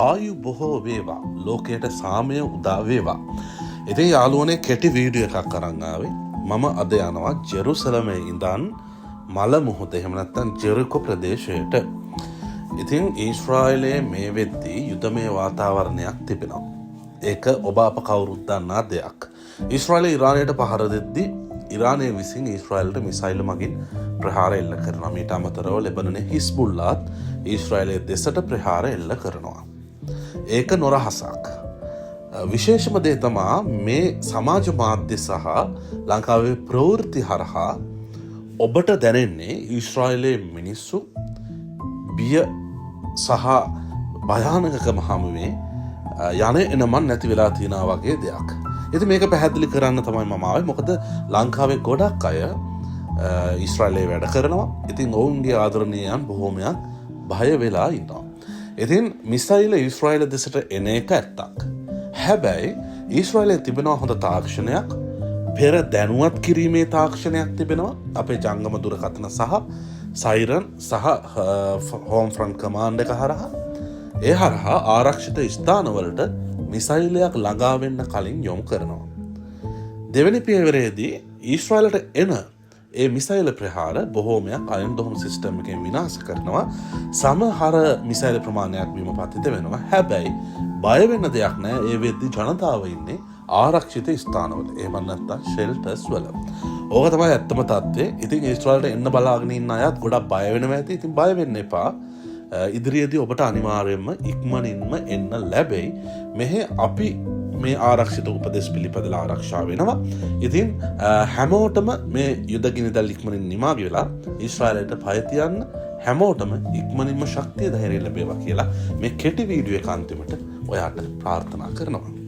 ආයු බොහෝ වේවා. ලෝකයට සාමය උදා වේවා. ඉතින් යාළුවනේ කෙටි වීඩියෝ එකක් අරන් ආවේ. මම අද යනවා ජෙරුසලමේ ඉඳන් මල මුහුද එහෙම නැත්නම් ජෙරිකෝ ප්‍රදේශයට. ඉතින් ඊශ්‍රායලයේ මේ වෙද්දී යුදමය වාතාවරණයක් තිබෙනවා. ඒක ඔබ අප කවුරුත් දන්නා දෙයක්. ඊශ්‍රායලය ඉරානයට පහර දෙද්දී ඉරානය විසින් ඊශ්‍රායලට මිසයිල් මගින් ප්‍රහාර එල්ල කරනවා. මීට අමතරව ලෙබනනේ හිස්බුල්ලාත් ඊශ්‍රායලයේ දෙසට ප්‍රහාර එල්ල කරනවා. ඒක නොරහසක්. විශේෂම දේ තමා මේ සමාජ මාධ්‍ය සහ ලංකාවේ ප්‍රවෘත්ති හරහා ඔබට දැනෙන්නේ ඊශ්‍රායලයේ මිනිස්සු බිය සහ භයානකකම හමුවේ යන එනමන් නැති වෙලා තියෙනවා වගේ දෙයක්. ඉතින් මේක පැහැදිලි කරන්න තමයි මම ආවේ. මොකද ලංකාවේ ගොඩක් අය ඊශ්‍රායලයේ වැඩ කරනවා. ඉතින් ඔවුන්ගේ ආදරණීයයන් බොහෝමයක් බය වෙලා ඉන්නවා. ඉතින් මිසයිල ඊශ්‍රායල දෙසට එන එක ඇත්තක්. හැබැයි ඊශ්‍රායලයේ තිබෙනවා හොඳ තාක්ෂණයක්. පෙර දැනුවත් කිරීමේ තාක්ෂණයක් තිබෙනවා. අපේ ජංගම දුරකථන සහ සයිරන් සහ හෝම් ෆ්‍රන්ට් කමාන්ඩ් එක හරහා ඒ හරහා ආරක්ෂිත ස්ථානවලට මිසයිලයක් ළඟා වෙන්න කලින් යොමු කරනවා. දෙවැනි පියවරේදී ඊශ්‍රායලට එන ඒ මිසයිල ප්‍රහාර බොහෝමයක් අයන් දොහොම සිස්ටම් එකෙන් විනාශ කරනවා. සමහර මිසයිල ප්‍රමාණයක් බිම පතිත වෙනවා. හැබැයි බය වෙන්න දෙයක් නැහැ. ඒ වෙද්දී ජනතාව ඉන්නේ ආරක්ෂිත ස්ථානවල. එහෙම නැත්නම් ෂෙල්ටර්ස් වල. ඕක තමයි ඇත්තම තත්ත්වය. ඉතින් ඊශ්‍රායලට එන්න බලාගෙන ඉන්න අයත් ගොඩක් බය වෙනවා ඇති. ඉතින් බය වෙන්න එපා. ඉදිරියේදී ඔබට අනිවාර්යයෙන්ම ඉක්මනින්ම එන්න ලැබෙයි. මෙහි අපි මේ ආරක්ෂිත උපදෙස් පිළිපදලා ආරක්ෂා වෙනවා. ඉතින් හැමෝටම මේ යුද ගිනිදල් ඉක්මනින් නිමාගි වෙලා ඊශ්‍රායලයට පය තියන්න හැමෝටම ඉක්මනින්ම ශක්තිය ධෛර්යය ලැබේවා කියලා මේ කෙටි වීඩියෝ එක අන්තිමට ඔයාට ප්‍රාර්ථනා කරනවා.